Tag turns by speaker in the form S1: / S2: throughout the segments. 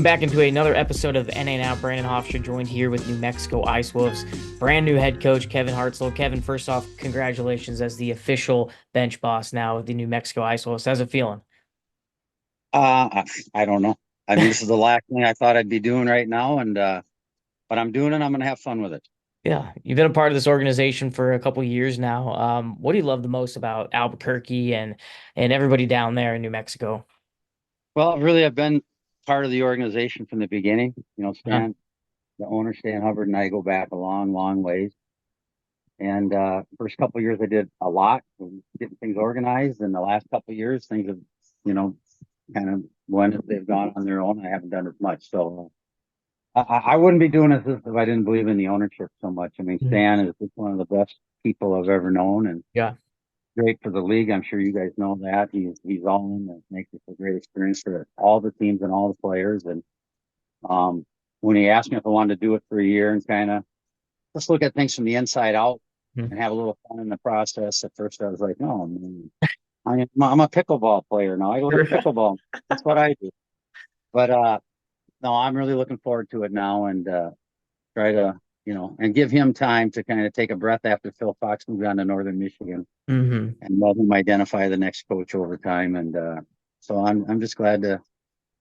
S1: Welcome back into another episode of NAHL. Brandon Hofstra joined here with New Mexico Ice Wolves, brand new head coach Kevin Hartzell. Kevin, first off, congratulations as the official bench boss now of the New Mexico Ice Wolves. How's it feeling?
S2: I don't know. I mean, this is the last thing I thought I'd be doing right now, and but I'm doing it. I'm going to have fun with it.
S1: Yeah, you've been a part of this organization for a couple of years now. What do you love the most about Albuquerque and everybody down there in New Mexico?
S2: Well, really, I've been part of the organization from the beginning.
S1: Huh.
S2: The owner, Stan Hubbard, and I go back a long, long ways. And first couple of years, I did a lot of getting things organized. And the last couple of years, things have, you know, kind of when they've gone on their own. I haven't done as much. So I wouldn't be doing this if I didn't believe in the ownership so much. I mean,
S1: Mhm.
S2: Stan is just one of the best people I've ever known, and
S1: Yeah.
S2: great for the league. I'm sure you guys know that he's all in and makes it a great experience for all the teams and all the players. And um, when he asked me if I wanted to do it for a year and kind of just look at things from the inside out
S1: Mhm.
S2: and have a little fun in the process, at first I was like, no, man, I'm a pickleball player now. I go to pickleball. That's what I do. But no, I'm really looking forward to it now, and try to and give him time to kind of take a breath after Phil Fox moved on to Northern Michigan,
S1: hmm
S2: and let him identify the next coach over time. And so I'm just glad to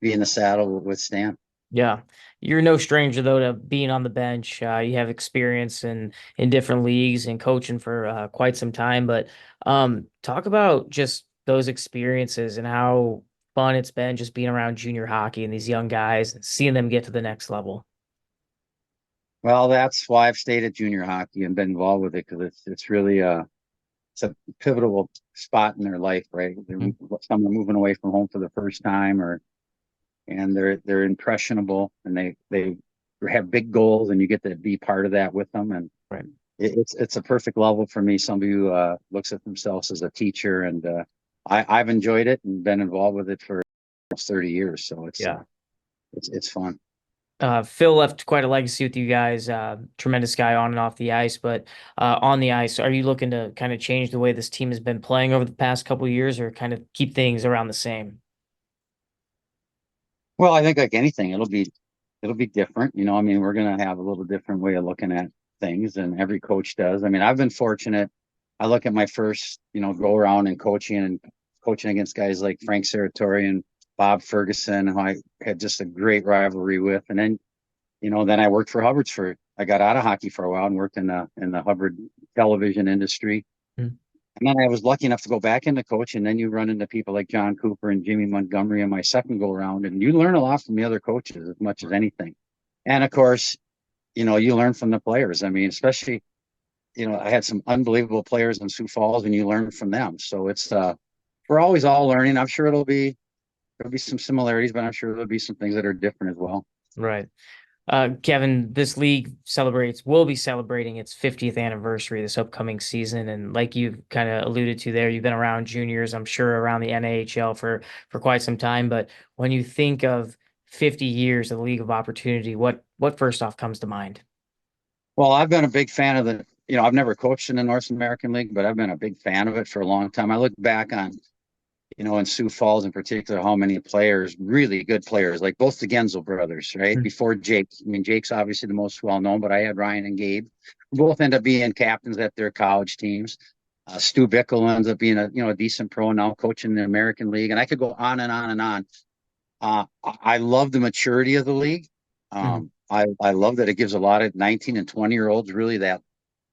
S2: be in the saddle with Stan.
S1: Yeah, you're no stranger though to being on the bench. You have experience in different leagues and coaching for quite some time. But talk about just those experiences and how fun it's been just being around junior hockey and these young guys and seeing them get to the next level.
S2: Well, that's why I've stayed at junior hockey and been involved with it, because it's really it's a pivotal spot in their life, right?
S1: Mhm.
S2: Some are moving away from home for the first time, or and they're impressionable, and they have big goals, and you get to be part of that with them. And
S1: Right.
S2: it's a perfect level for me. Somebody who looks at themselves as a teacher, and I've enjoyed it and been involved with it for almost 30 years. So
S1: Yeah.
S2: it's fun.
S1: Phil left quite a legacy with you guys. Tremendous guy on and off the ice, but on the ice, are you looking to kind of change the way this team has been playing over the past couple of years, or kind of keep things around the same?
S2: Well, I think like anything, it'll be different. I mean, we're gonna have a little different way of looking at things, and every coach does. I mean, I've been fortunate. I look at my first, go around and coaching against guys like Frank Serratori and Bob Ferguson, who I had just a great rivalry with. And then, then I worked for Hubbard's I got out of hockey for a while and worked in the Hubbard television industry.
S1: Mhm.
S2: And then I was lucky enough to go back into coach, and then you run into people like John Cooper and Jimmy Montgomery in my second go around, and you learn a lot from the other coaches as much as anything. And of course, you learn from the players. I mean, especially, I had some unbelievable players in Sioux Falls, and you learn from them. So we're always all learning. I'm sure there'll be some similarities, but I'm sure there'll be some things that are different as well.
S1: Right. Kevin, this league will be celebrating its 50th anniversary this upcoming season. And like you kind of alluded to there, you've been around juniors, I'm sure around the NAHL for quite some time. But when you think of 50 years of the League of Opportunity, what first off comes to mind?
S2: Well, I've been a big fan of I've never coached in the North American League, but I've been a big fan of it for a long time. I look back on, in Sioux Falls in particular, how many players, really good players, like both the Gensel brothers, right?
S1: Mm.
S2: Before Jake. I mean, Jake's obviously the most well known, but I had Ryan and Gabe, who both end up being captains at their college teams. Stu Bickel ends up being a decent pro now, coaching the American League, and I could go on and on and on. I love the maturity of the league.
S1: Mhm.
S2: I love that it gives a lot of 19 and 20 year olds really that,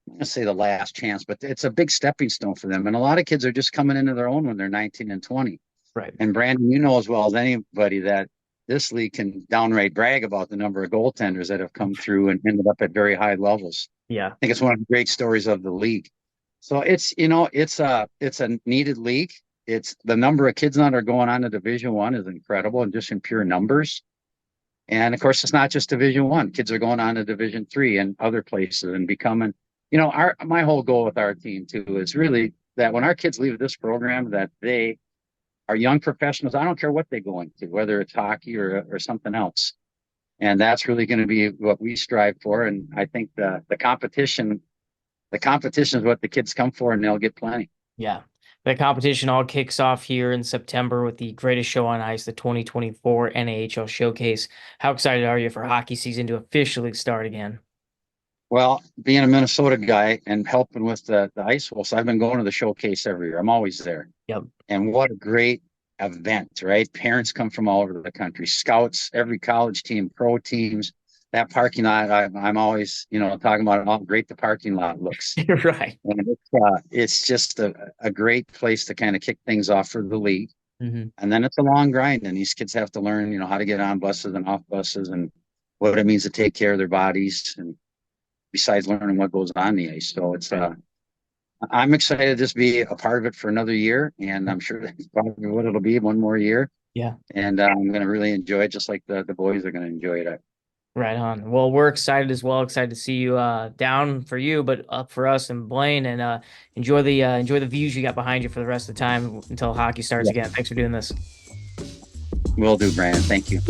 S2: I'm going to say the last chance, but it's a big stepping stone for them. And a lot of kids are just coming into their own when they're 19 and 20.
S1: Right.
S2: And Brandon, you know as well as anybody that this league can downright brag about the number of goaltenders that have come through and ended up at very high levels.
S1: Yeah.
S2: I think it's one of the great stories of the league. So it's a needed league. It's the number of kids that are going on to Division 1 is incredible, and just in pure numbers. And of course, it's not just Division 1. Kids are going on to Division 3 and other places and becoming, our my whole goal with our team too is really that when our kids leave this program, that they are young professionals. I don't care what they go into, whether it's hockey or something else. And that's really going to be what we strive for. And I think the competition is what the kids come for, and they'll get plenty.
S1: Yeah. The competition all kicks off here in September with the greatest show on ice, the 2024 NAHL Showcase. How excited are you for hockey season to officially start again?
S2: Well, being a Minnesota guy and helping with the ice wolves, I've been going to the showcase every year. I'm always there.
S1: Yep.
S2: And what a great event, right? Parents come from all over the country, scouts, every college team, pro teams. That parking lot, I'm always, talking about how great the parking lot looks.
S1: You're right.
S2: And it's just a great place to kind of kick things off for the league.
S1: Hmm.
S2: And then it's a long grind, and these kids have to learn, how to get on buses and off buses and what it means to take care of their bodies. And besides learning what goes on the ice. So I'm excited to just be a part of it for another year. And I'm sure that's probably what it'll be, one more year.
S1: Yeah.
S2: And I'm going to really enjoy it, just like the boys are going to enjoy it.
S1: Right on. Well, we're excited as well. Excited to see you down for you, but up for us and Blaine. And enjoy the views you got behind you for the rest of the time until hockey starts
S2: Yeah,
S1: again. Thanks for doing this.
S2: will do, Brandon. Thank you.